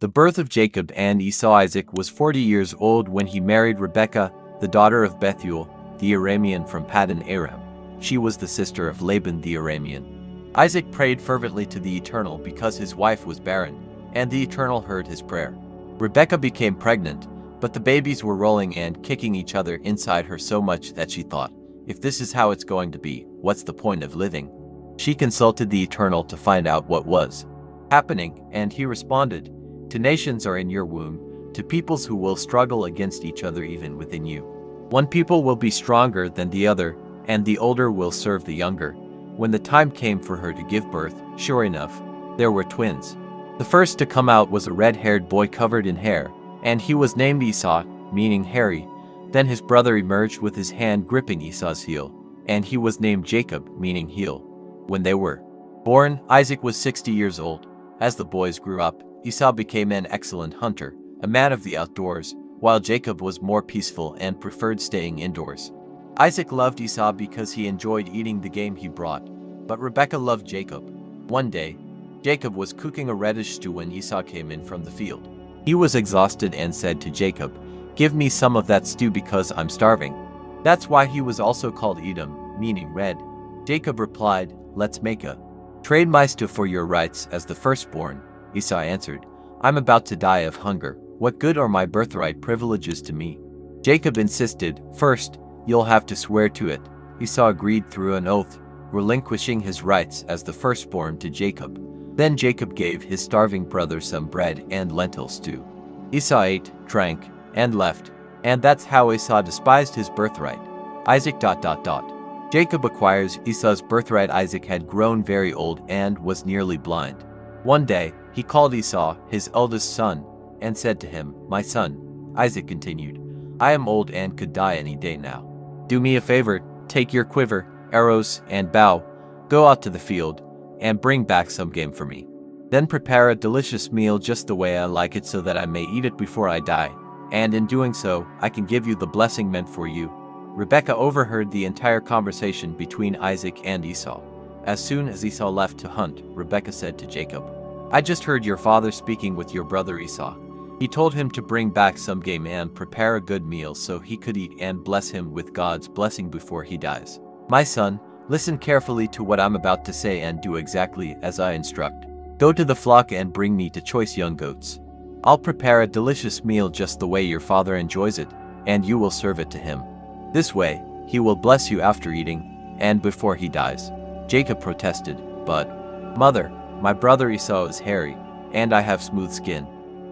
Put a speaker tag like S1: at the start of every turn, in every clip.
S1: The birth of Jacob and Esau. Isaac was 40 years old when he married Rebekah, the daughter of Bethuel, the Aramean from Paddan Aram. She was the sister of Laban the Aramean. Isaac prayed fervently to the Eternal because his wife was barren, and the Eternal heard his prayer. Rebekah became pregnant, but the babies were rolling and kicking each other inside her so much that she thought, if this is how it's going to be, what's the point of living? She consulted the Eternal to find out what was happening, and he responded, "Two nations are in your womb, two peoples who will struggle against each other even within you. One people will be stronger than the other, and the older will serve the younger." When the time came for her to give birth, sure enough, there were twins. The first to come out was a red-haired boy covered in hair, and he was named Esau, meaning hairy. Then his brother emerged with his hand gripping Esau's heel, and he was named Jacob, meaning heel. When they were born, Isaac was 60 years old. As the boys grew up, Esau became an excellent hunter, a man of the outdoors, while Jacob was more peaceful and preferred staying indoors. Isaac loved Esau because he enjoyed eating the game he brought, but Rebekah loved Jacob. One day, Jacob was cooking a radish stew when Esau came in from the field. He was exhausted and said to Jacob, "Give me some of that stew because I'm starving." That's why he was also called Edom, meaning red. Jacob replied, "Let's make a trade my stew for your rights as the firstborn." Esau answered, "I'm about to die of hunger. What good are my birthright privileges to me?" Jacob insisted, "First, you'll have to swear to it." Esau agreed through an oath, relinquishing his rights as the firstborn to Jacob. Then Jacob gave his starving brother some bread and lentil stew. Esau ate, drank, and left, and that's how Esau despised his birthright. Isaac. Jacob acquires Esau's birthright. Isaac had grown very old and was nearly blind. One day, he called Esau, his eldest son, and said to him, "My son." Isaac continued, "I am old and could die any day now. Do me a favor, take your quiver, arrows, and bow, go out to the field, and bring back some game for me. Then prepare a delicious meal just the way I like it so that I may eat it before I die, and in doing so, I can give you the blessing meant for you." Rebekah overheard the entire conversation between Isaac and Esau. As soon as Esau left to hunt, Rebekah said to Jacob, "I just heard your father speaking with your brother Esau. He told him to bring back some game and prepare a good meal so he could eat and bless him with God's blessing before he dies. My son, listen carefully to what I'm about to say and do exactly as I instruct. Go to the flock and bring me two choice young goats. I'll prepare a delicious meal just the way your father enjoys it, and you will serve it to him. This way, he will bless you after eating, and before he dies." Jacob protested, "But, mother, my brother Esau is hairy, and I have smooth skin.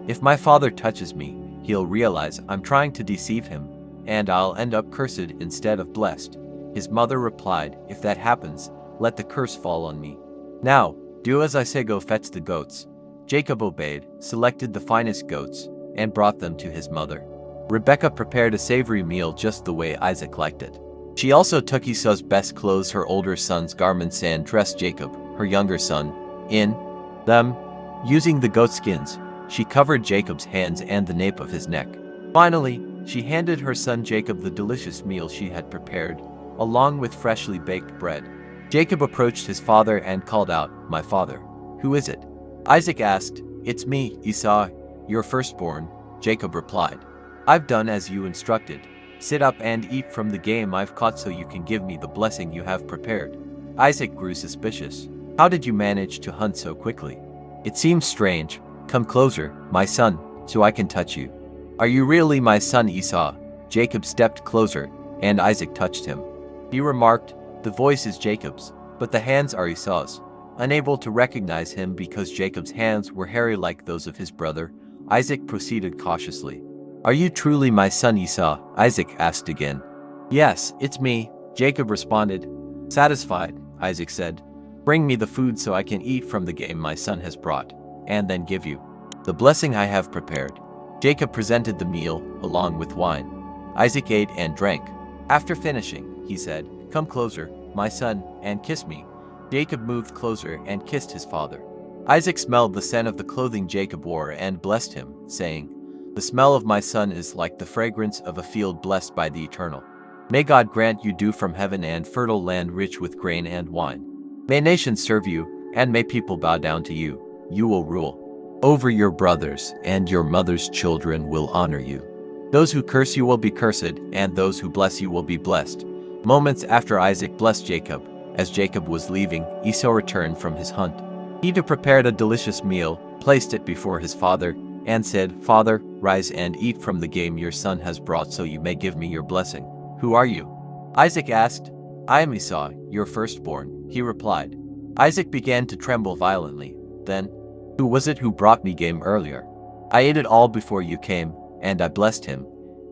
S1: If my father touches me, he'll realize I'm trying to deceive him, and I'll end up cursed instead of blessed." His mother replied, "If that happens, let the curse fall on me. Now, do as I say, go fetch the goats." Jacob obeyed, selected the finest goats, and brought them to his mother. Rebekah prepared a savory meal just the way Isaac liked it. She also took Esau's best clothes, her older son's garments, and dressed Jacob, her younger son, in them. Using the goat skins, she covered Jacob's hands and the nape of his neck. Finally, she handed her son Jacob the delicious meal she had prepared, along with freshly baked bread. Jacob approached his father and called out, "My father." "Who is it?" Isaac asked. "It's me, Esau, your firstborn." Jacob replied, "I've done as you instructed. Sit up and eat from the game I've caught so you can give me the blessing you have prepared." Isaac grew suspicious. "How did you manage to hunt so quickly? It seems strange. Come closer, my son, so I can touch you." "Are you really my son, Esau?" Jacob stepped closer, and Isaac touched him. He remarked, "The voice is Jacob's, but the hands are Esau's." Unable to recognize him because Jacob's hands were hairy like those of his brother, Isaac proceeded cautiously. "Are you truly my son, Esau?" Isaac asked again. "Yes, it's me," Jacob responded. Satisfied, Isaac said, "Bring me the food so I can eat from the game my son has brought, and then give you the blessing I have prepared." Jacob presented the meal, along with wine. Isaac ate and drank. After finishing, he said, "Come closer, my son, and kiss me." Jacob moved closer and kissed his father. Isaac smelled the scent of the clothing Jacob wore and blessed him, saying, "The smell of my son is like the fragrance of a field blessed by the Eternal. May God grant you dew from heaven and fertile land rich with grain and wine. May nations serve you, and may people bow down to you. You will rule over your brothers, and your mother's children will honor you. Those who curse you will be cursed, and those who bless you will be blessed." Moments after Isaac blessed Jacob, as Jacob was leaving, Esau returned from his hunt. He prepared a delicious meal, placed it before his father, and said, "Father, rise and eat from the game your son has brought so you may give me your blessing." "Who are you?" Isaac asked. "I am Esau, your firstborn," he replied. Isaac began to tremble violently. Then, "Who was it who brought me game earlier? I ate it all before you came, and I blessed him.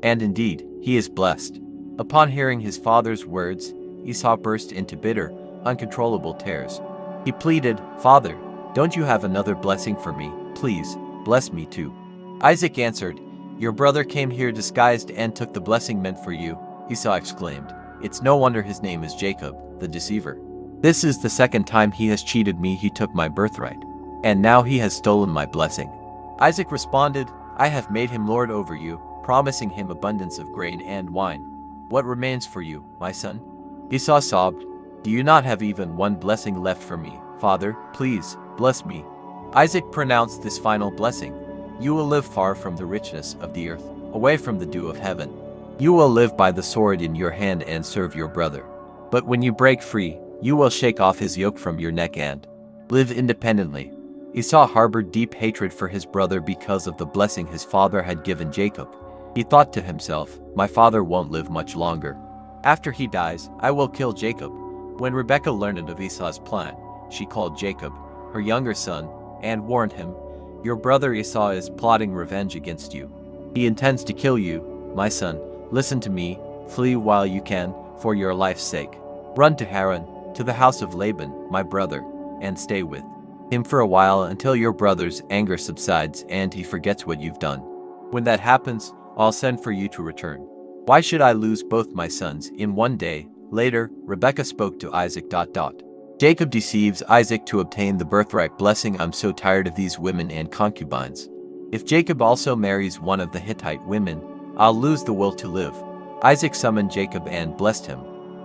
S1: And indeed, he is blessed." Upon hearing his father's words, Esau burst into bitter, uncontrollable tears. He pleaded, "Father, don't you have another blessing for me? Please, bless me too." Isaac answered, "Your brother came here disguised and took the blessing meant for you." Esau exclaimed, "It's no wonder his name is Jacob, the deceiver. This is the second time he has cheated me. He took my birthright, and now he has stolen my blessing." Isaac responded, "I have made him lord over you, promising him abundance of grain and wine. What remains for you, my son?" Esau sobbed, "Do you not have even one blessing left for me? Father, please, bless me." Isaac pronounced this final blessing. "You will live far from the richness of the earth, away from the dew of heaven. You will live by the sword in your hand and serve your brother. But when you break free, you will shake off his yoke from your neck and live independently." Esau harbored deep hatred for his brother because of the blessing his father had given Jacob. He thought to himself, "My father won't live much longer. After he dies, I will kill Jacob." When Rebekah learned of Esau's plan, she called Jacob, her younger son, and warned him, "Your brother Esau is plotting revenge against you. He intends to kill you, my son. Listen to me, flee while you can, for your life's sake. Run to Haran, to the house of Laban, my brother, and stay with him for a while until your brother's anger subsides and he forgets what you've done. When that happens, I'll send for you to return. Why should I lose both my sons in one day?" Later, Rebekah spoke to Isaac. Jacob deceives Isaac to obtain the birthright blessing. "I'm so tired of these women and concubines. If Jacob also marries one of the Hittite women, I'll lose the will to live." Isaac summoned Jacob and blessed him.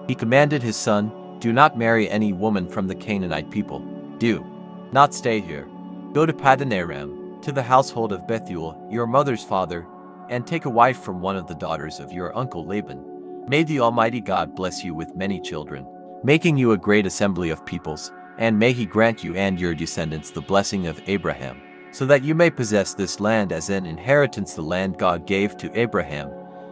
S1: He commanded his son, "Do not marry any woman from the Canaanite people. Do not stay here. Go to Paddan Aram, to the household of Bethuel, your mother's father, and take a wife from one of the daughters of your uncle Laban. May the Almighty God bless you with many children, making you a great assembly of peoples, and may he grant you and your descendants the blessing of Abraham, so that you may possess this land as an inheritance, the land God gave to Abraham."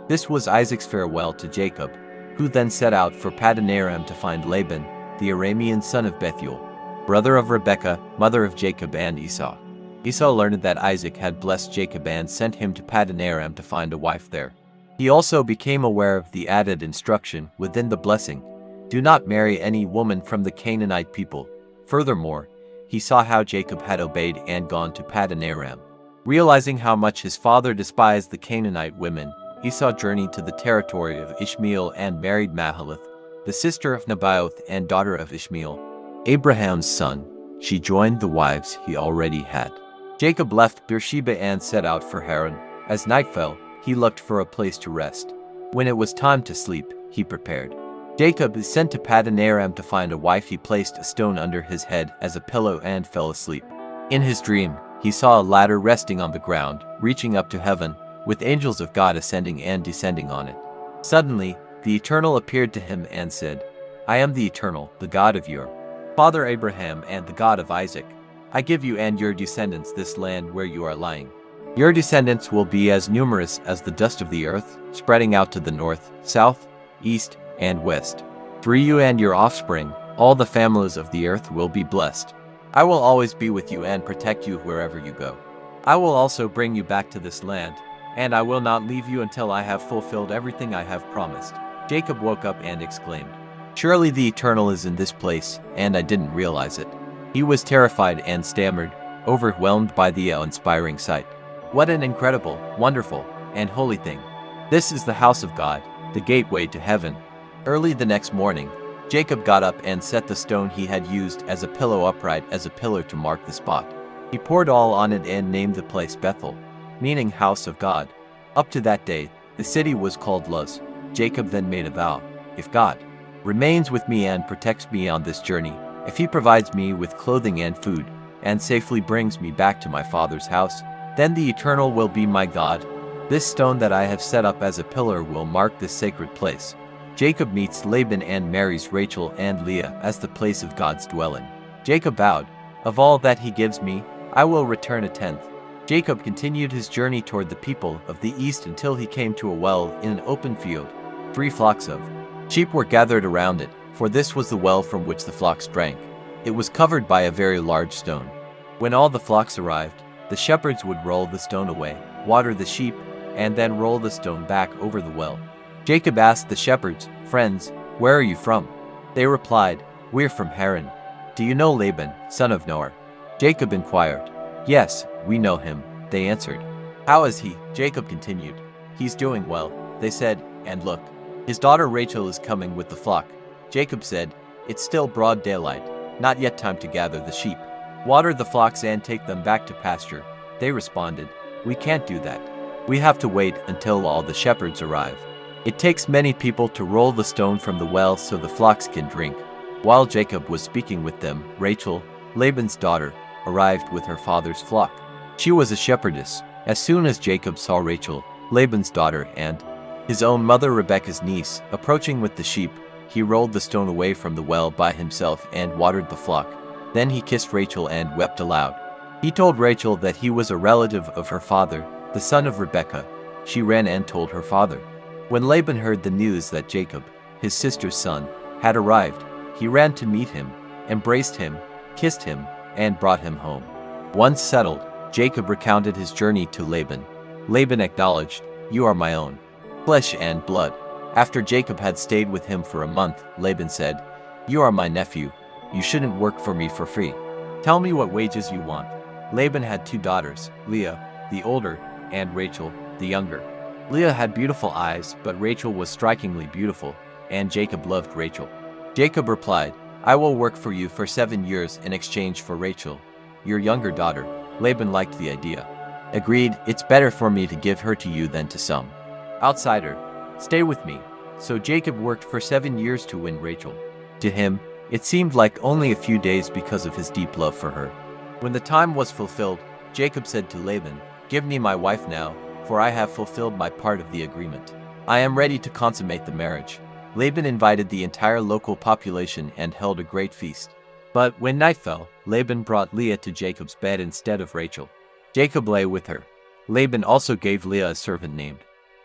S1: This was Isaac's farewell to Jacob, who then set out for Paddan Aram to find Laban, the Aramean son of Bethuel, brother of Rebekah, mother of Jacob and Esau. Esau learned that Isaac had blessed Jacob and sent him to Paddan Aram to find a wife there. He also became aware of the added instruction within the blessing, "Do not marry any woman from the Canaanite people." Furthermore, he saw how Jacob had obeyed and gone to Paddan Aram. Realizing how much his father despised the Canaanite women, Esau journeyed to the territory of Ishmael and married Mahalath, the sister of Nebaioth and daughter of Ishmael, Abraham's son. She joined the wives he already had. Jacob left Beersheba and set out for Haran. As night fell, he looked for a place to rest. When it was time to sleep, he prepared. Jacob is sent to Paddan Aram to find a wife. He placed a stone under his head as a pillow and fell asleep. In his dream, he saw a ladder resting on the ground, reaching up to heaven, with angels of God ascending and descending on it. Suddenly, the Eternal appeared to him and said, "I am the Eternal, the God of your father Abraham and the God of Isaac. I give you and your descendants this land where you are lying. Your descendants will be as numerous as the dust of the earth, spreading out to the north, south, east, and west. Through you and your offspring, all the families of the earth will be blessed. I will always be with you and protect you wherever you go. I will also bring you back to this land, and I will not leave you until I have fulfilled everything I have promised." Jacob woke up and exclaimed, "Surely the Eternal is in this place, and I didn't realize it." He was terrified and stammered, overwhelmed by the awe-inspiring sight. What an incredible, wonderful, and holy thing. This is the house of God, the gateway to heaven. Early the next morning, Jacob got up and set the stone he had used as a pillow upright as a pillar to mark the spot. He poured all on it and named the place Bethel, meaning house of God. Up to that day, the city was called Luz. Jacob then made a vow, "If God remains with me and protects me on this journey, if he provides me with clothing and food, and safely brings me back to my father's house, then the Eternal will be my God. This stone that I have set up as a pillar will mark this sacred place. Jacob meets Laban and marries Rachel and Leah as the place of God's dwelling. Jacob vowed, "Of all that he gives me, I will return a tenth." Jacob continued his journey toward the people of the east until he came to a well in an open field. 3 flocks of sheep were gathered around it, for this was the well from which the flocks drank. It was covered by a very large stone. When all the flocks arrived, the shepherds would roll the stone away, water the sheep, and then roll the stone back over the well. Jacob asked the shepherds, "Friends, where are you from?" They replied, "We're from Haran. Do you know Laban, son of Nahor?" Jacob inquired. "Yes, we know him," they answered. "How is he?" Jacob continued. "He's doing well," they said, "and look, his daughter Rachel is coming with the flock." Jacob said, "It's still broad daylight, not yet time to gather the sheep. Water the flocks and take them back to pasture." They responded, "We can't do that. We have to wait until all the shepherds arrive. It takes many people to roll the stone from the well so the flocks can drink." While Jacob was speaking with them, Rachel, Laban's daughter, arrived with her father's flock. She was a shepherdess. As soon as Jacob saw Rachel, Laban's daughter, and his own mother Rebekah's niece, approaching with the sheep, he rolled the stone away from the well by himself and watered the flock. Then he kissed Rachel and wept aloud. He told Rachel that he was a relative of her father, the son of Rebekah. She ran and told her father. When Laban heard the news that Jacob, his sister's son, had arrived, he ran to meet him, embraced him, kissed him, and brought him home. Once settled, Jacob recounted his journey to Laban. Laban acknowledged, "You are my own flesh and blood." After Jacob had stayed with him for a month, Laban said, "You are my nephew. You shouldn't work for me for free. Tell me what wages you want." Laban had 2 daughters, Leah, the older, and Rachel, the younger. Leah had beautiful eyes, but Rachel was strikingly beautiful, and Jacob loved Rachel. Jacob replied, "I will work for you for 7 years in exchange for Rachel, your younger daughter." Laban liked the idea. Agreed, "It's better for me to give her to you than to some outsider. Stay with me." So Jacob worked for 7 years to win Rachel. To him, it seemed like only a few days because of his deep love for her. When the time was fulfilled, Jacob said to Laban, "Give me my wife now, for I have fulfilled my part of the agreement. I am ready to consummate the marriage." Laban invited the entire local population and held a great feast. But when night fell, Laban brought Leah to Jacob's bed instead of Rachel. Jacob lay with her. Laban also gave Leah a servant named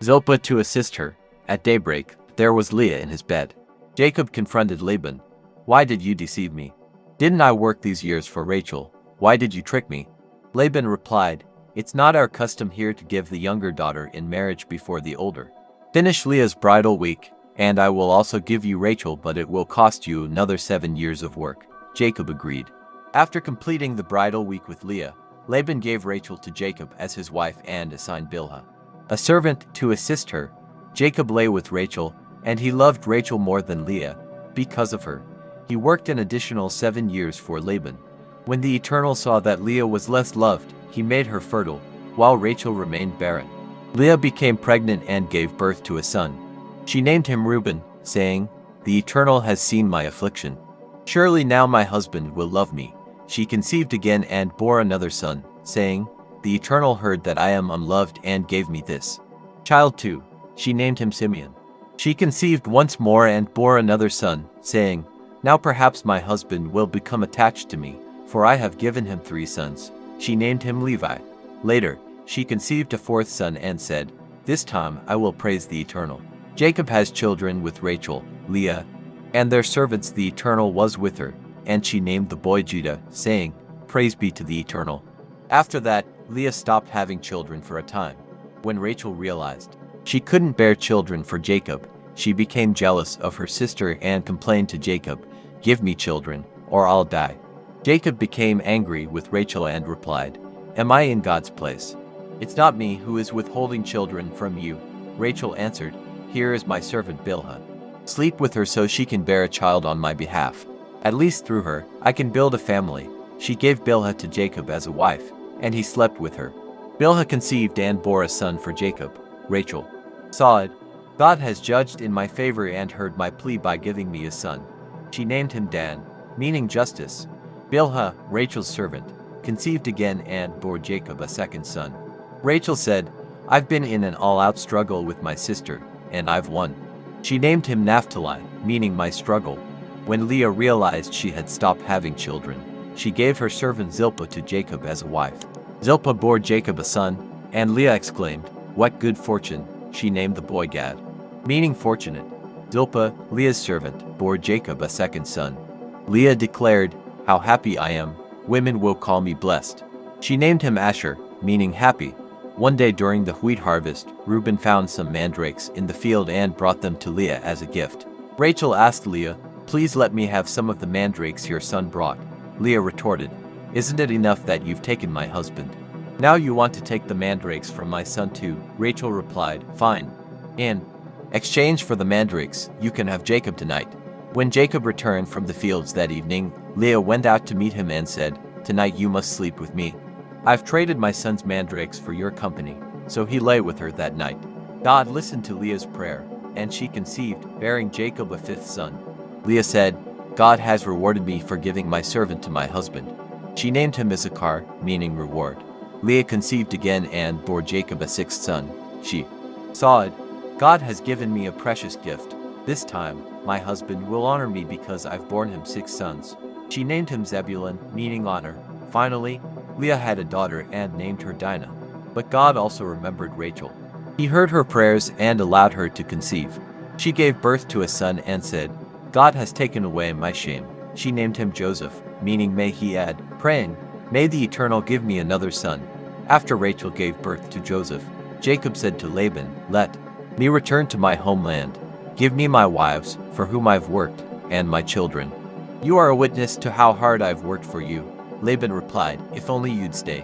S1: Zilpah to assist her. At daybreak, there was Leah in his bed. Jacob confronted Laban. "Why did you deceive me? Didn't I work these years for Rachel? Why did you trick me?" Laban replied, "It's not our custom here to give the younger daughter in marriage before the older. Finish Leah's bridal week, and I will also give you Rachel, but it will cost you another 7 years of work." Jacob agreed. After completing the bridal week with Leah, Laban gave Rachel to Jacob as his wife and assigned Bilhah, a servant, to assist her. Jacob lay with Rachel, and he loved Rachel more than Leah. Because of her, he worked an additional 7 years for Laban. When the Eternal saw that Leah was less loved, he made her fertile, while Rachel remained barren. Leah became pregnant and gave birth to a son. She named him Reuben, saying, "The Eternal has seen my affliction. Surely now my husband will love me." She conceived again and bore another son, saying, "The Eternal heard that I am unloved and gave me this child too." She named him Simeon. She conceived once more and bore another son, saying, "Now perhaps my husband will become attached to me, for I have given him 3 sons." She named him Levi. Later, she conceived a 4th son and said, "This time I will praise the Eternal." Jacob has children with Rachel, Leah, and their servants. The Eternal was with her, and she named the boy Judah, saying, "Praise be to the Eternal." After that, Leah stopped having children for a time. When Rachel realized she couldn't bear children for Jacob, she became jealous of her sister and complained to Jacob, "Give me children, or I'll die." Jacob became angry with Rachel and replied, "Am I in God's place? It's not me who is withholding children from you." Rachel answered, "Here is my servant Bilhah. Sleep with her so she can bear a child on my behalf. At least through her, I can build a family." She gave Bilhah to Jacob as a wife, and he slept with her. Bilhah conceived and bore a son for Jacob. Rachel saw it. "God has judged in my favor and heard my plea by giving me a son." She named him Dan, meaning justice. Bilhah, Rachel's servant, conceived again and bore Jacob a second son. Rachel said, "I've been in an all-out struggle with my sister, and I've won." She named him Naphtali, meaning my struggle. When Leah realized she had stopped having children, she gave her servant Zilpah to Jacob as a wife. Zilpah bore Jacob a son, and Leah exclaimed, "What good fortune!" She named the boy Gad, meaning fortunate. Zilpah, Leah's servant, bore Jacob a second son. Leah declared, "How happy I am! Women will call me blessed." She named him Asher, meaning happy. One day during the wheat harvest, Reuben found some mandrakes in the field and brought them to Leah as a gift. Rachel asked Leah, "Please let me have some of the mandrakes your son brought." Leah retorted, "Isn't it enough that you've taken my husband? Now you want to take the mandrakes from my son too?" Rachel replied, "Fine. In exchange for the mandrakes, you can have Jacob tonight." When Jacob returned from the fields that evening, Leah went out to meet him and said, "Tonight you must sleep with me. I've traded my son's mandrakes for your company." So he lay with her that night. God listened to Leah's prayer, and she conceived, bearing Jacob a fifth son. Leah said, "God has rewarded me for giving my servant to my husband." She named him Issachar, meaning reward. Leah conceived again and bore Jacob a sixth son. She said, "God has given me a precious gift. This time, my husband will honor me because I've borne him 6 sons." She named him Zebulun, meaning honor. Finally, Leah had a daughter and named her Dinah. But God also remembered Rachel. He heard her prayers and allowed her to conceive. She gave birth to a son and said, "God has taken away my shame." She named him Joseph, meaning may he add, praying, "May the Eternal give me another son." After Rachel gave birth to Joseph, Jacob said to Laban, "Let me return to my homeland. Give me my wives, for whom I've worked, and my children. You are a witness to how hard I've worked for you." Laban replied, "If only you'd stay.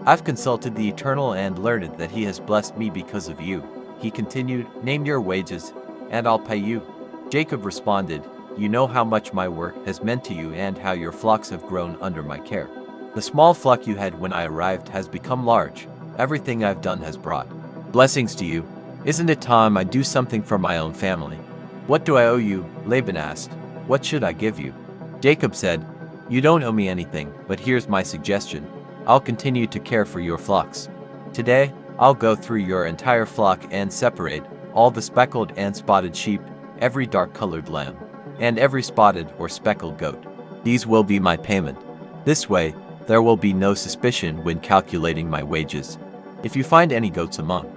S1: I've consulted the Eternal and learned that he has blessed me because of you." He continued, "Name your wages, and I'll pay you." Jacob responded, "You know how much my work has meant to you and how your flocks have grown under my care. The small flock you had when I arrived has become large. Everything I've done has brought blessings to you. Isn't it time I do something for my own family?" "What do I owe you?" Laban asked. "What should I give you?" Jacob said, "You don't owe me anything, but here's my suggestion. I'll continue to care for your flocks. Today, I'll go through your entire flock and separate all the speckled and spotted sheep, every dark-colored lamb, and every spotted or speckled goat. These will be my payment. This way, there will be no suspicion when calculating my wages. If you find any goats among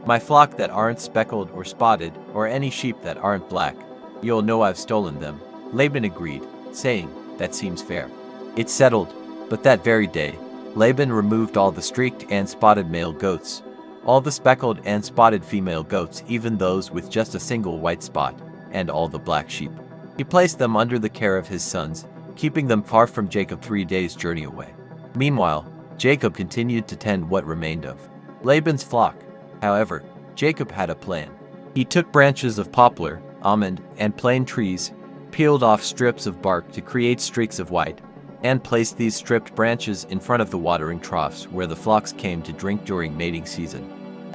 S1: my flock that aren't speckled or spotted, or any sheep that aren't black, you'll know I've stolen them." Laban agreed, saying, "That seems fair." It's settled. But that very day, Laban removed all the streaked and spotted male goats, all the speckled and spotted female goats, even those with just a single white spot, and all the black sheep. He placed them under the care of his sons, keeping them far from Jacob 3 days' journey away. Meanwhile, Jacob continued to tend what remained of Laban's flock. However, Jacob had a plan. He took branches of poplar, almond, and plane trees, peeled off strips of bark to create streaks of white, and placed these stripped branches in front of the watering troughs where the flocks came to drink during mating season.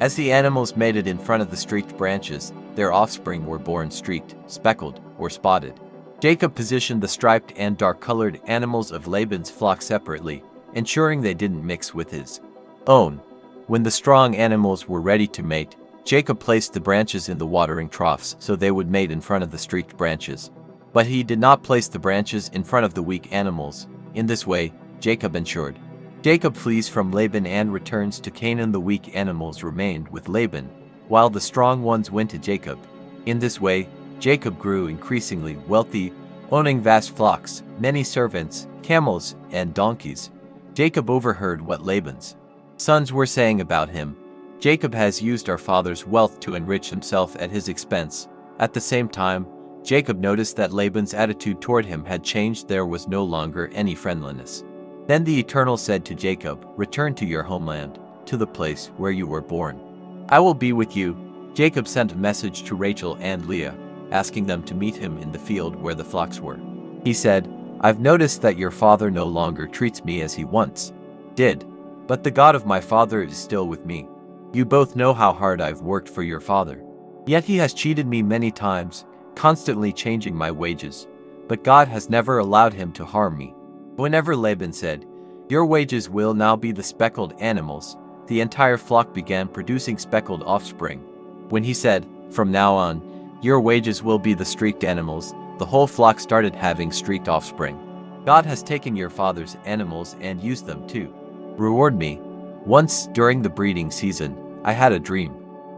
S1: As the animals mated in front of the streaked branches, their offspring were born streaked, speckled, or spotted. Jacob positioned the striped and dark-colored animals of Laban's flock separately, ensuring they didn't mix with his own. When the strong animals were ready to mate, Jacob placed the branches in the watering troughs so they would mate in front of the streaked branches. But he did not place the branches in front of the weak animals. In this way, Jacob ensured. Jacob flees from Laban and returns to Canaan. The weak animals remained with Laban, while the strong ones went to Jacob. In this way, Jacob grew increasingly wealthy, owning vast flocks, many servants, camels, and donkeys. Jacob overheard what Laban's sons were saying about him. "Jacob has used our father's wealth to enrich himself at his expense." At the same time, Jacob noticed that Laban's attitude toward him had changed. There was no longer any friendliness. Then the Eternal said to Jacob, "Return to your homeland, to the place where you were born. I will be with you." Jacob sent a message to Rachel and Leah, asking them to meet him in the field where the flocks were. He said, "I've noticed that your father no longer treats me as he once did, but the God of my father is still with me. You both know how hard I've worked for your father. Yet he has cheated me many times, constantly changing my wages, but God has never allowed him to harm me." Whenever Laban said, Your wages will now be the speckled animals." The entire flock began producing speckled offspring. When he said, "From now on, your wages will be the streaked animals," the whole flock started having streaked offspring. God has taken your father's animals and used them to reward me. Once, during the breeding season, I had a dream.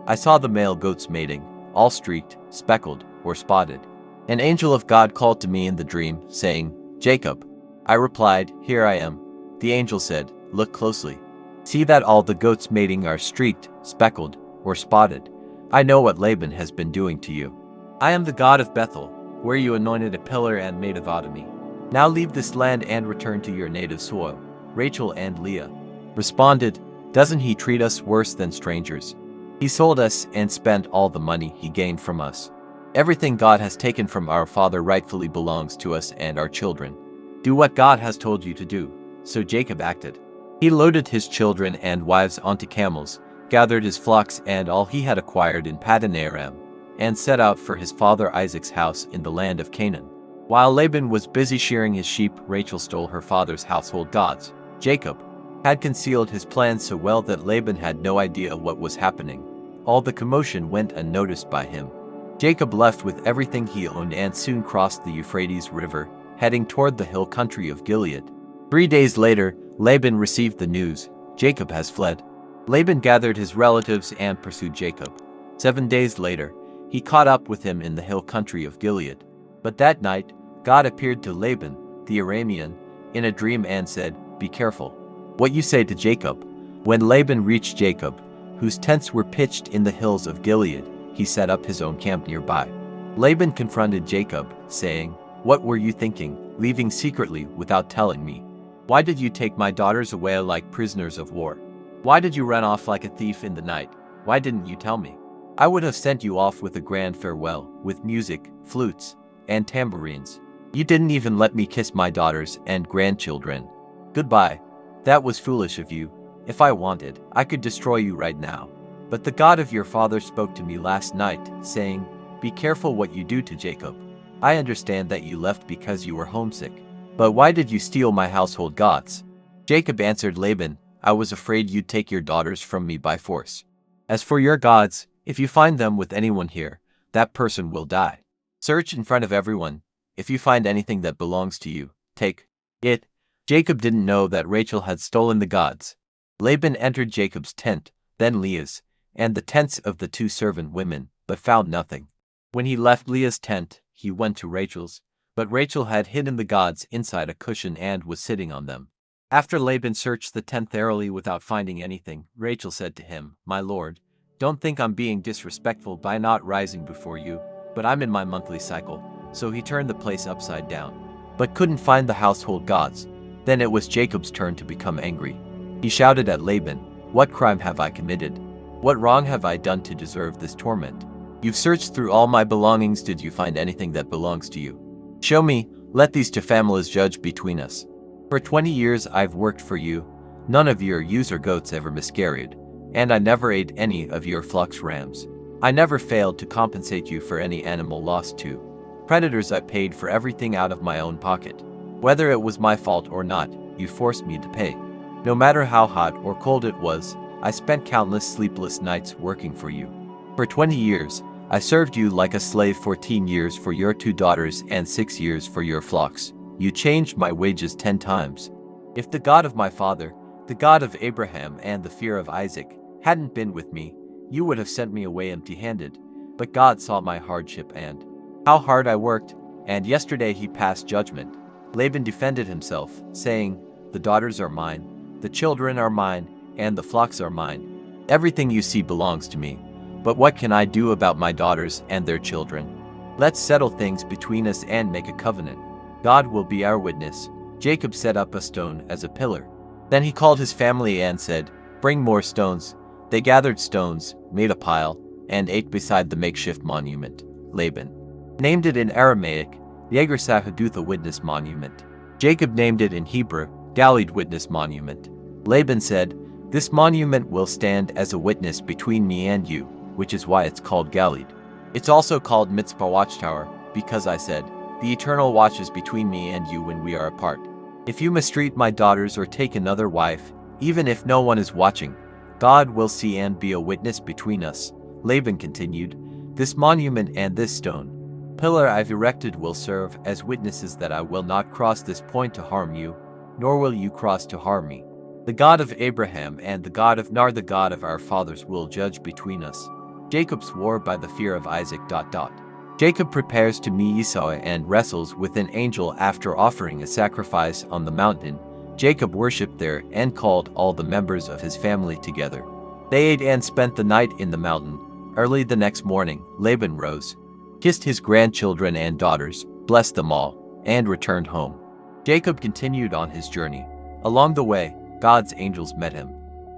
S1: I saw the male goats mating, all streaked, speckled, or spotted. An angel of God called to me in the dream, saying, "Jacob." I replied, "Here I am." The angel said, "Look closely. See that all the goats mating are streaked, speckled, or spotted. I know what Laban has been doing to you. I am the God of Bethel, where you anointed a pillar and made a vow to me. Now leave this land and return to your native soil." Rachel and Leah responded, "Doesn't he treat us worse than strangers? He sold us and spent all the money he gained from us. Everything God has taken from our father rightfully belongs to us and our children. Do what God has told you to do." So Jacob acted. He loaded his children and wives onto camels, gathered his flocks and all he had acquired in Paddan Aram, and set out for his father Isaac's house in the land of Canaan. While Laban was busy shearing his sheep, Rachel stole her father's household gods. Jacob had concealed his plans so well that Laban had no idea what was happening. All the commotion went unnoticed by him. Jacob left with everything he owned and soon crossed the Euphrates River, heading toward the hill country of Gilead. 3 days later, Laban received the news: Jacob has fled. Laban gathered his relatives and pursued Jacob. 7 days later, he caught up with him in the hill country of Gilead. But that night, God appeared to Laban, the Aramean, in a dream and said, "Be careful what you say to Jacob." When Laban reached Jacob, whose tents were pitched in the hills of Gilead, he set up his own camp nearby. Laban confronted Jacob, saying, "What were you thinking, leaving secretly without telling me? Why did you take my daughters away like prisoners of war? Why did you run off like a thief in the night? Why didn't you tell me? I would have sent you off with a grand farewell, with music, flutes, and tambourines. You didn't even let me kiss my daughters and grandchildren. Goodbye. That was foolish of you. If I wanted, I could destroy you right now. But the God of your father spoke to me last night, saying, 'Be careful what you do to Jacob.' I understand that you left because you were homesick. But why did you steal my household gods?" Jacob answered Laban, "I was afraid you'd take your daughters from me by force. As for your gods, if you find them with anyone here, that person will die. Search in front of everyone. If you find anything that belongs to you, take it." Jacob didn't know that Rachel had stolen the gods. Laban entered Jacob's tent, then Leah's, and the tents of the 2 servant women, but found nothing. When he left Leah's tent, he went to Rachel's, but Rachel had hidden the gods inside a cushion and was sitting on them. After Laban searched the tent thoroughly without finding anything, Rachel said to him, "My lord, don't think I'm being disrespectful by not rising before you, but I'm in my monthly cycle." So he turned the place upside down, but couldn't find the household gods. Then it was Jacob's turn to become angry. He shouted at Laban, "What crime have I committed? What wrong have I done to deserve this torment? You've searched through all my belongings. Did you find anything that belongs to you? Show me, let these 2 families judge between us. For 20 years I've worked for you. None of your ewes or goats ever miscarried, and I never ate any of your flock's rams. I never failed to compensate you for any animal lost to predators. I paid for everything out of my own pocket. Whether it was my fault or not, you forced me to pay. No matter how hot or cold it was, I spent countless sleepless nights working for you. For 20 years, I served you like a slave. 14 years for your 2 daughters and 6 years for your flocks. You changed my wages 10 times. If the God of my father, the God of Abraham and the fear of Isaac, hadn't been with me, you would have sent me away empty-handed. But God saw my hardship and how hard I worked, and yesterday he passed judgment." Laban defended himself, saying, "The daughters are mine, the children are mine, and the flocks are mine. Everything you see belongs to me. But what can I do about my daughters and their children? Let's settle things between us and make a covenant. God will be our witness." Jacob set up a stone as a pillar. Then he called his family and said, "Bring more stones." They gathered stones, made a pile, and ate beside the makeshift monument. Laban named it in Aramaic, Yegar Sahadutha Witness Monument. Jacob named it in Hebrew, Galid Witness Monument. Laban said, "This monument will stand as a witness between me and you," which is why it's called Galid. It's also called Mitzpah Watchtower, because I said, "The Eternal watches between me and you when we are apart." If you mistreat my daughters or take another wife, even if no one is watching, God will see and be a witness between us." Laban continued, "This monument and this stone pillar I've erected will serve as witnesses that I will not cross this point to harm you, nor will you cross to harm me. The God of Abraham and the God of Nar, the God of our fathers, will judge between us." Jacob swore by the fear of Isaac. Jacob prepares to meet Esau and wrestles with an angel after offering a sacrifice on the mountain. Jacob worshipped there and called all the members of his family together. They ate and spent the night in the mountain. Early the next morning, Laban rose, kissed his grandchildren and daughters, blessed them all, and returned home. Jacob continued on his journey. Along the way, God's angels met him.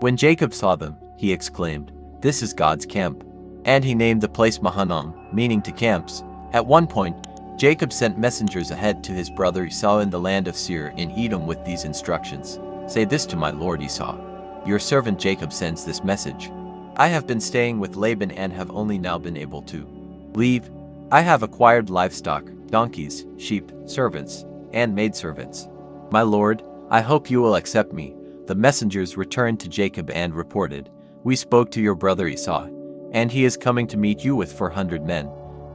S1: When Jacob saw them, he exclaimed, "This is God's camp." And he named the place Mahanaim, meaning to camps. At one point, Jacob sent messengers ahead to his brother Esau in the land of Seir in Edom with these instructions. "Say this to my lord Esau. Your servant Jacob sends this message. I have been staying with Laban and have only now been able to leave. I have acquired livestock, donkeys, sheep, servants, and maidservants. My lord, I hope you will accept me." The messengers returned to Jacob and reported, "We spoke to your brother Esau, and he is coming to meet you with 400 men.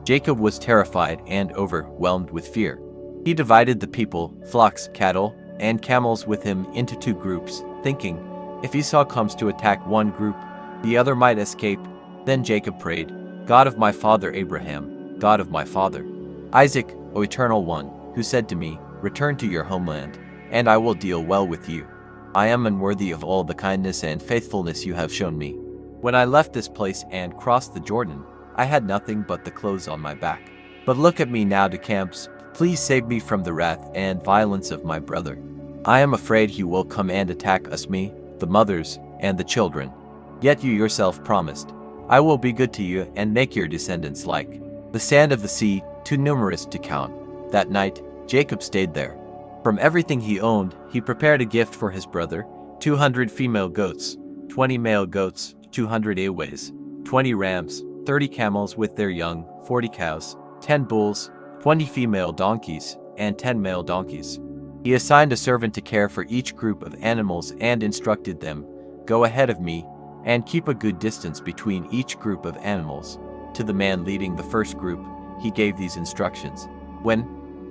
S1: Jacob was terrified and overwhelmed with fear. He divided the people, flocks, cattle, and camels with him into 2 groups, thinking, if Esau comes to attack one group, the other might escape. Then Jacob prayed, "God of my father Abraham, God of my father Isaac, O Eternal One, who said to me, 'Return to your homeland, and I will deal well with you.' I am unworthy of all the kindness and faithfulness you have shown me. When I left this place and crossed the Jordan, I had nothing but the clothes on my back. But look at me now to camps. Please save me from the wrath and violence of my brother. I am afraid he will come and attack us, me, the mothers, and the children. Yet you yourself promised, 'I will be good to you and make your descendants like the sand of the sea, too numerous to count.'" That night, Jacob stayed there. From everything he owned, he prepared a gift for his brother: 200 female goats, 20 male goats, 200 ewes, 20 rams, 30 camels with their young, 40 cows, 10 bulls, 20 female donkeys, and 10 male donkeys. He assigned a servant to care for each group of animals and instructed them, "Go ahead of me, and keep a good distance between each group of animals." To the man leading the first group, he gave these instructions: "When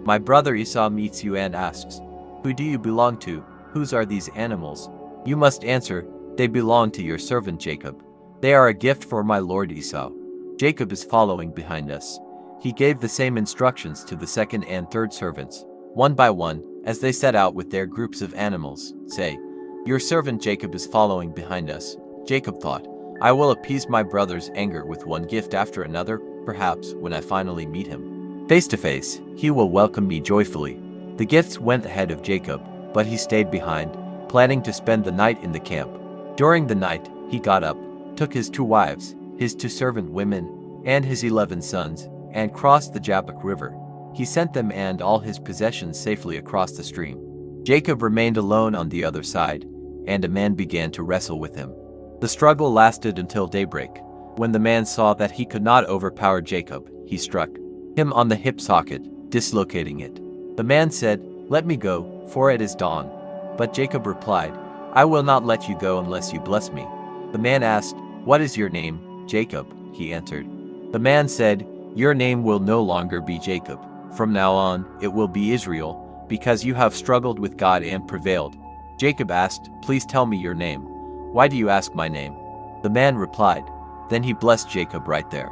S1: my brother Esau meets you and asks, 'Who do you belong to? Whose are these animals?' you must answer, 'They belong to your servant Jacob. They are a gift for my lord Esau. Jacob is following behind us." He gave the same instructions to the second and third servants, one by one, as they set out with their groups of animals. "Say, 'Your servant Jacob is following behind us.'" Jacob thought, "I will appease my brother's anger with one gift after another. Perhaps when I finally meet him face to face, he will welcome me joyfully." The gifts went ahead of Jacob, but he stayed behind, planning to spend the night in the camp. During the night, he got up, took his 2 wives, his 2 servant women, and his 11 sons, and crossed the Jabbok River. He sent them and all his possessions safely across the stream. Jacob remained alone on the other side, and a man began to wrestle with him. The struggle lasted until daybreak. When the man saw that he could not overpower Jacob, he struck him on the hip socket, dislocating it. The man said, "Let me go, for it is dawn." But Jacob replied, "I will not let you go unless you bless me." The man asked, "What is your name?" "Jacob," he answered. The man said, "Your name will no longer be Jacob. From now on, it will be Israel, because you have struggled with God and prevailed." Jacob asked, "Please tell me your name. Why do you ask my name?" The man replied. Then he blessed Jacob right there.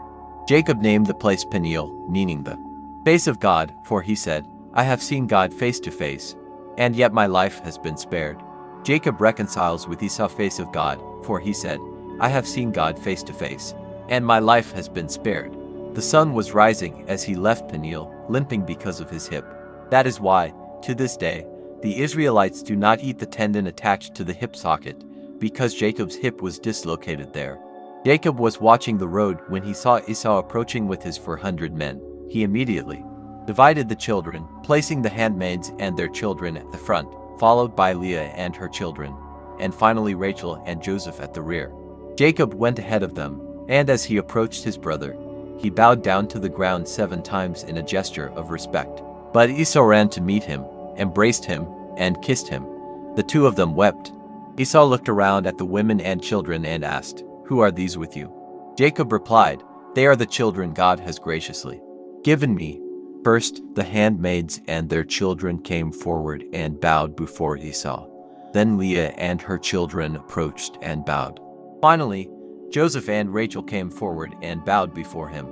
S1: Jacob named the place Peniel, meaning the face of God, for he said, "I have seen God face to face, and yet my life has been spared." Jacob reconciles with Esau face of God, for he said, "I have seen God face to face, and my life has been spared." The sun was rising as he left Peniel, limping because of his hip. That is why, to this day, the Israelites do not eat the tendon attached to the hip socket, because Jacob's hip was dislocated there. Jacob was watching the road when he saw Esau approaching with his 400 men. He immediately divided the children, placing the handmaids and their children at the front, followed by Leah and her children, and finally Rachel and Joseph at the rear. Jacob went ahead of them, and as he approached his brother, he bowed down to the ground 7 times in a gesture of respect. But Esau ran to meet him, embraced him, and kissed him. The two of them wept. Esau looked around at the women and children and asked, "Who are these with you?" Jacob replied, "They are the children God has graciously given me." First, the handmaids and their children came forward and bowed before Esau. Then Leah and her children approached and bowed. Finally, Joseph and Rachel came forward and bowed before him.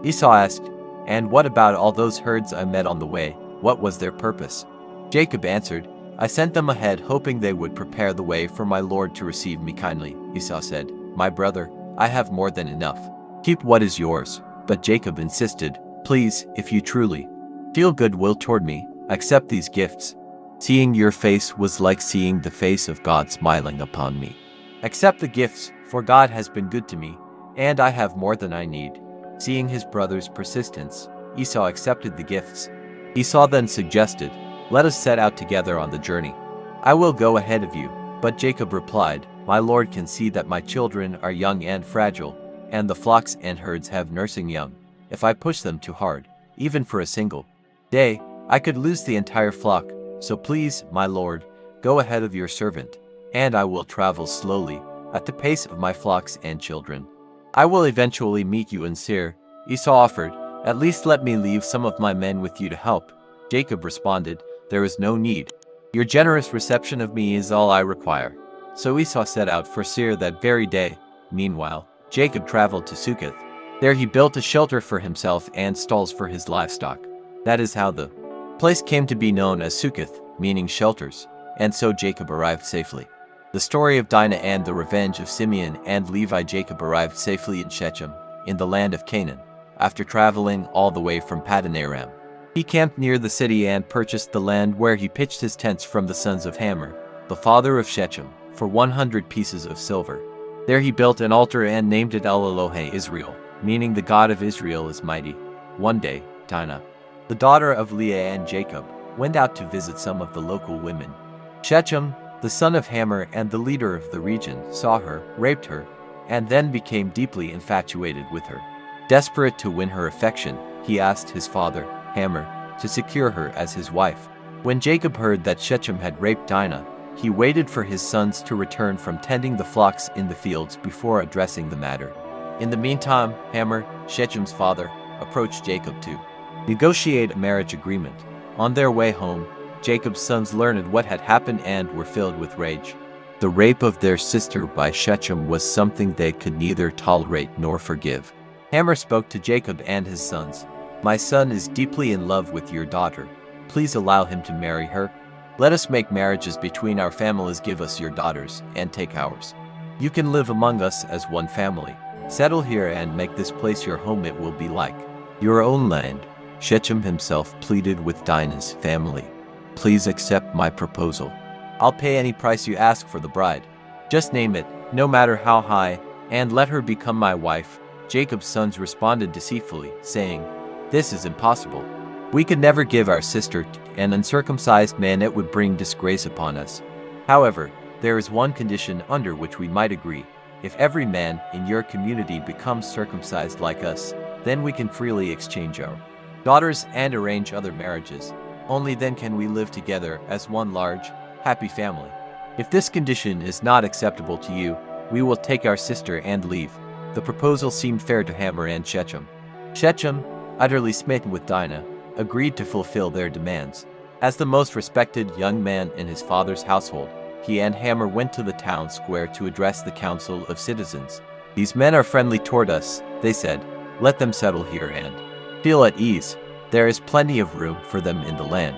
S1: Esau asked, "And what about all those herds I met on the way? What was their purpose?" Jacob answered, "I sent them ahead hoping they would prepare the way for my Lord to receive me kindly." Esau said, "My brother, I have more than enough. Keep what is yours." But Jacob insisted, "Please, if you truly feel goodwill toward me, accept these gifts. Seeing your face was like seeing the face of God smiling upon me. Accept the gifts, for God has been good to me, and I have more than I need." Seeing his brother's persistence, Esau accepted the gifts. Esau then suggested, "Let us set out together on the journey. I will go ahead of you." But Jacob replied, "My Lord can see that my children are young and fragile, and the flocks and herds have nursing young. If I push them too hard, even for a single day, I could lose the entire flock. So please, my Lord, go ahead of your servant, and I will travel slowly, at the pace of my flocks and children. I will eventually meet you in Seir." Esau offered, "At least let me leave some of my men with you to help." Jacob responded, "There is no need. Your generous reception of me is all I require." So Esau set out for Seir that very day. Meanwhile, Jacob traveled to Succoth. There he built a shelter for himself and stalls for his livestock. That is how the place came to be known as Succoth, meaning shelters, and so Jacob arrived safely. The story of Dinah and the revenge of Simeon and Levi. Jacob arrived safely in Shechem, in the land of Canaan, after traveling all the way from Paddan Aram. He camped near the city and purchased the land where he pitched his tents from the sons of Hamor, the father of Shechem, for 100 pieces of silver. There he built an altar and named it El Elohe Israel, meaning the God of Israel is mighty. One day, Dinah, the daughter of Leah and Jacob, went out to visit some of the local women. Shechem, the son of Hamor and the leader of the region, saw her, raped her, and then became deeply infatuated with her. Desperate to win her affection, he asked his father, Hamor, to secure her as his wife. When Jacob heard that Shechem had raped Dinah, he waited for his sons to return from tending the flocks in the fields before addressing the matter. In the meantime, Hamor, Shechem's father, approached Jacob to negotiate a marriage agreement. On their way home, Jacob's sons learned what had happened and were filled with rage. The rape of their sister by Shechem was something they could neither tolerate nor forgive. Hamor spoke to Jacob and his sons. "My son is deeply in love with your daughter. Please allow him to marry her. Let us make marriages between our families. Give us your daughters and take ours. You can live among us as one family. Settle here and make this place your home. It will be like your own land." Shechem himself pleaded with Dinah's family. "Please accept my proposal. I'll pay any price you ask for the bride. Just name it, no matter how high, and let her become my wife." Jacob's sons responded deceitfully, saying, "This is impossible. We could never give our sister to an uncircumcised man. It would bring disgrace upon us. However, there is one condition under which we might agree. If every man in your community becomes circumcised like us, then we can freely exchange our daughters and arrange other marriages. Only then can we live together as one large, happy family. If this condition is not acceptable to you, we will take our sister and leave." The proposal seemed fair to Hamor and Shechem. Shechem, utterly smitten with Dinah, agreed to fulfill their demands. As the most respected young man in his father's household, he and Hamor went to the town square to address the council of citizens. "These men are friendly toward us," they said. "Let them settle here and feel at ease. There is plenty of room for them in the land.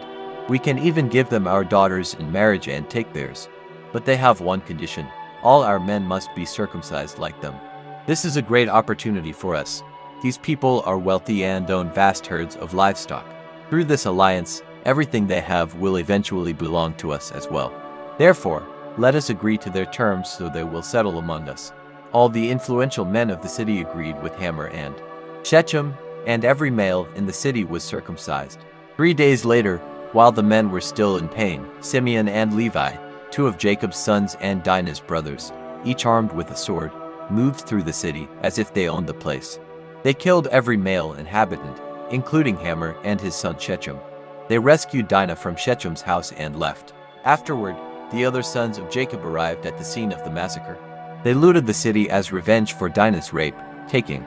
S1: We can even give them our daughters in marriage and take theirs. But they have one condition. All our men must be circumcised like them. This is a great opportunity for us. These people are wealthy and own vast herds of livestock. Through this alliance, everything they have will eventually belong to us as well. Therefore, let us agree to their terms so they will settle among us." All the influential men of the city agreed with Hamor and Shechem, and every male in the city was circumcised. 3 days later, while the men were still in pain, Simeon and Levi, two of Jacob's sons and Dinah's brothers, each armed with a sword, moved through the city as if they owned the place. They killed every male inhabitant, including Hamor and his son Shechem. They rescued Dinah from Shechem's house and left. Afterward, the other sons of Jacob arrived at the scene of the massacre. They looted the city as revenge for Dinah's rape, taking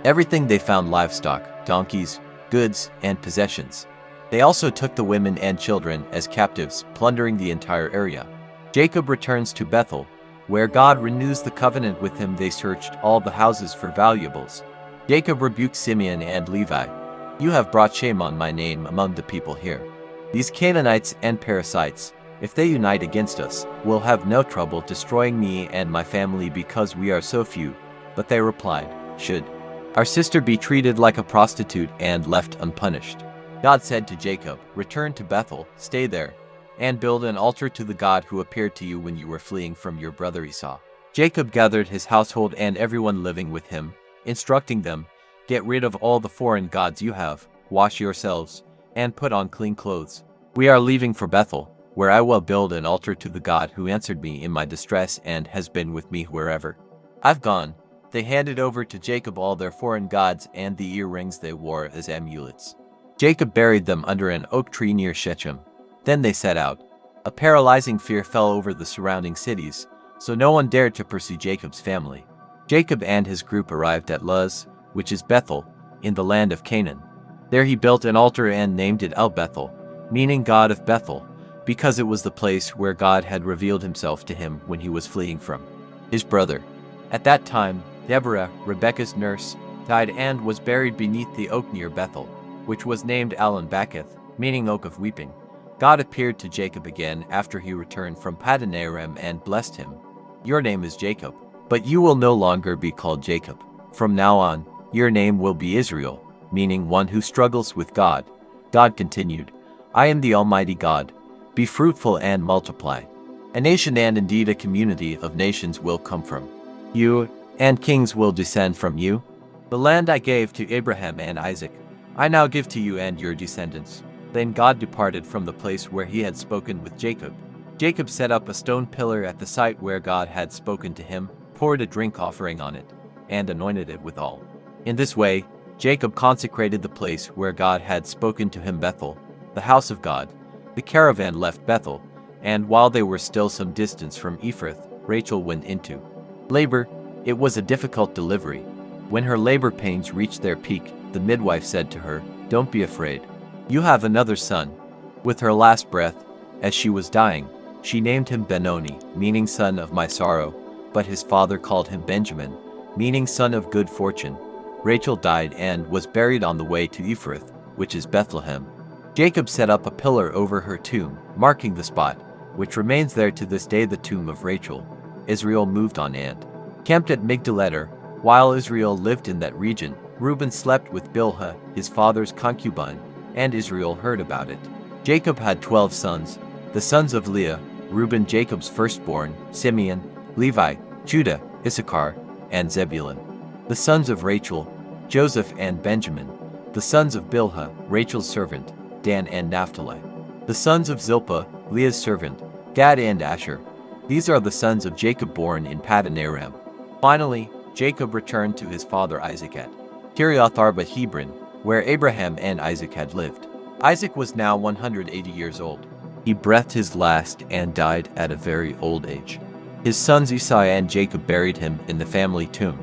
S1: everything they found: livestock, donkeys, goods, and possessions. They also took the women and children as captives, plundering the entire area. Jacob returns to Bethel, where God renews the covenant with him. They searched all the houses for valuables. Jacob rebuked Simeon and Levi. "You have brought shame on my name among the people here. These Canaanites and Perizzites, if they unite against us, will have no trouble destroying me and my family because we are so few." But they replied, "Should our sister be treated like a prostitute and left unpunished?" God said to Jacob, "Return to Bethel, stay there, and build an altar to the God who appeared to you when you were fleeing from your brother Esau." Jacob gathered his household and everyone living with him, instructing them, "Get rid of all the foreign gods you have, wash yourselves, and put on clean clothes. We are leaving for Bethel, where I will build an altar to the God who answered me in my distress and has been with me wherever I've gone." They handed over to Jacob all their foreign gods and the earrings they wore as amulets. Jacob buried them under an oak tree near Shechem. Then they set out. A paralyzing fear fell over the surrounding cities, so no one dared to pursue Jacob's family. Jacob and his group arrived at Luz, which is Bethel, in the land of Canaan. There he built an altar and named it El Bethel, meaning God of Bethel, because it was the place where God had revealed himself to him when he was fleeing from his brother. At that time, Deborah, Rebekah's nurse, died and was buried beneath the oak near Bethel, which was named Allon-Bachuth, meaning oak of weeping. God appeared to Jacob again after he returned from Paddan Aram and blessed him. "Your name is Jacob, but you will no longer be called Jacob. From now on, your name will be Israel, meaning one who struggles with God." God continued, "I am the Almighty God. Be fruitful and multiply. A nation and indeed a community of nations will come from you, and kings will descend from you. The land I gave to Abraham and Isaac, I now give to you and your descendants." Then God departed from the place where he had spoken with Jacob. Jacob set up a stone pillar at the site where God had spoken to him, poured a drink offering on it, and anointed it with oil. In this way, Jacob consecrated the place where God had spoken to him, Bethel, the house of God. The caravan left Bethel, and while they were still some distance from Ephrath, Rachel went into labor. It was a difficult delivery. When her labor pains reached their peak, the midwife said to her, "Don't be afraid. You have another son." With her last breath, as she was dying, she named him Benoni, meaning son of my sorrow, but his father called him Benjamin, meaning son of good fortune. Rachel died and was buried on the way to Ephrath, which is Bethlehem. Jacob set up a pillar over her tomb, marking the spot, which remains there to this day, the tomb of Rachel. Israel moved on and camped at Migdal-eder. While Israel lived in that region, Reuben slept with Bilhah, his father's concubine, and Israel heard about it. Jacob had 12 sons, the sons of Leah, Reuben Jacob's firstborn, Simeon, Levi, Judah, Issachar, and Zebulun. The sons of Rachel, Joseph and Benjamin. The sons of Bilhah, Rachel's servant, Dan and Naphtali. The sons of Zilpah, Leah's servant, Gad and Asher. These are the sons of Jacob born in Paddan Aram. Finally, Jacob returned to his father Isaac at Kiriath Arba Hebron, where Abraham and Isaac had lived. Isaac was now 180 years old. He breathed his last and died at a very old age. His sons Esau and Jacob buried him in the family tomb.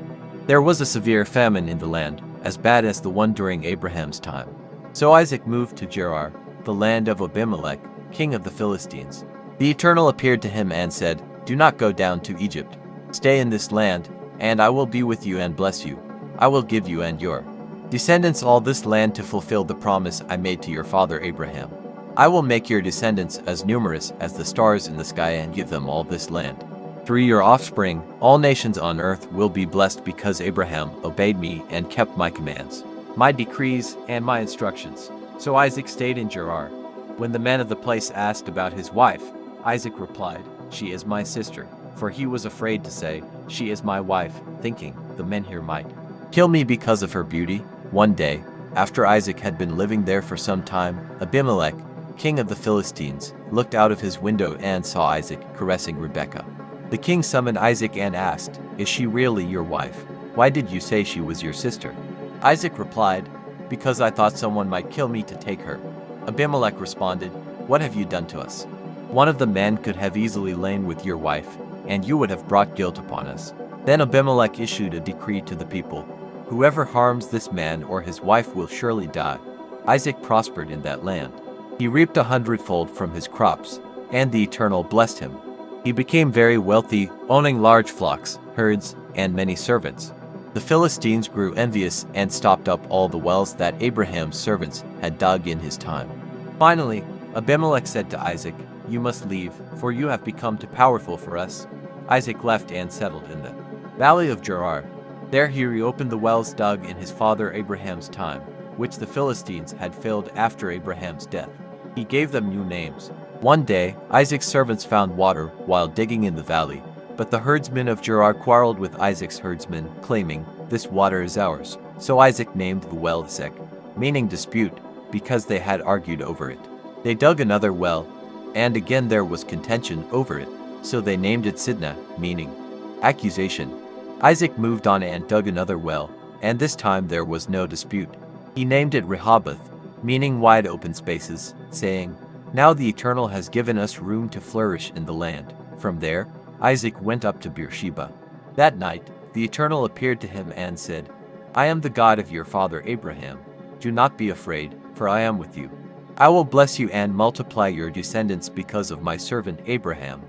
S1: There was a severe famine in the land, as bad as the one during Abraham's time. So Isaac moved to Gerar, the land of Abimelech, king of the Philistines. The Eternal appeared to him and said, "Do not go down to Egypt. Stay in this land, and I will be with you and bless you. I will give you and your descendants all this land to fulfill the promise I made to your father Abraham. I will make your descendants as numerous as the stars in the sky and give them all this land. Through your offspring, all nations on earth will be blessed because Abraham obeyed me and kept my commands, my decrees, and my instructions." So Isaac stayed in Gerar. When the men of the place asked about his wife, Isaac replied, "She is my sister," for he was afraid to say, "She is my wife," thinking, "The men here might kill me because of her beauty." One day, after Isaac had been living there for some time, Abimelech, king of the Philistines, looked out of his window and saw Isaac caressing Rebekah. The king summoned Isaac and asked, "Is she really your wife? Why did you say she was your sister?" Isaac replied, "Because I thought someone might kill me to take her." Abimelech responded, "What have you done to us? One of the men could have easily lain with your wife, and you would have brought guilt upon us." Then Abimelech issued a decree to the people, "Whoever harms this man or his wife will surely die." Isaac prospered in that land. He reaped 100-fold from his crops, and the Eternal blessed him. He became very wealthy, owning large flocks, herds, and many servants. The Philistines grew envious and stopped up all the wells that Abraham's servants had dug in his time. Finally, Abimelech said to Isaac, "You must leave, for you have become too powerful for us." Isaac left and settled in the valley of Gerar. There he reopened the wells dug in his father Abraham's time, which the Philistines had filled after Abraham's death. He gave them new names. One day, Isaac's servants found water while digging in the valley, but the herdsmen of Gerar quarreled with Isaac's herdsmen, claiming, "This water is ours." So Isaac named the well Esek, meaning dispute, because they had argued over it. They dug another well, and again there was contention over it, so they named it Sidna, meaning accusation. Isaac moved on and dug another well, and this time there was no dispute. He named it Rehoboth, meaning wide open spaces, saying, "Now the Eternal has given us room to flourish in the land." From there, Isaac went up to Beersheba. That night, the Eternal appeared to him and said, "I am the God of your father Abraham. Do not be afraid, for I am with you. I will bless you and multiply your descendants because of my servant Abraham."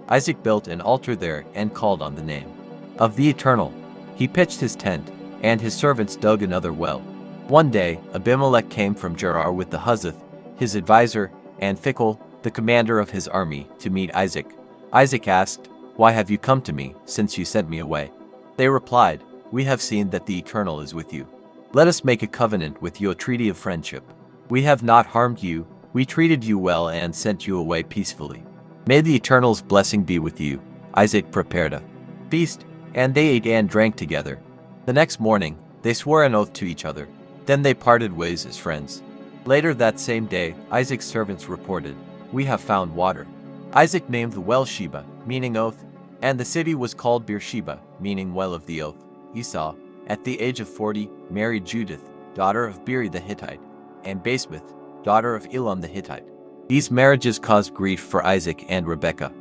S1: Isaac built an altar there and called on the name of the Eternal. He pitched his tent, and his servants dug another well. One day, Abimelech came from Gerar with the Huzath, his advisor, and Phicol, the commander of his army, to meet Isaac. Isaac asked, "Why have you come to me, since you sent me away?" They replied, "We have seen that the Eternal is with you. Let us make a covenant with you, a treaty of friendship. We have not harmed you, we treated you well and sent you away peacefully. May the Eternal's blessing be with you." Isaac prepared a feast, and they ate and drank together. The next morning, they swore an oath to each other. Then they parted ways as friends. Later that same day, Isaac's servants reported, "We have found water." Isaac named the well Sheba, meaning oath, and the city was called Beersheba, meaning well of the oath. Esau, at the age of 40, married Judith, daughter of Beeri the Hittite, and Basemath, daughter of Elon the Hittite. These marriages caused grief for Isaac and Rebekah.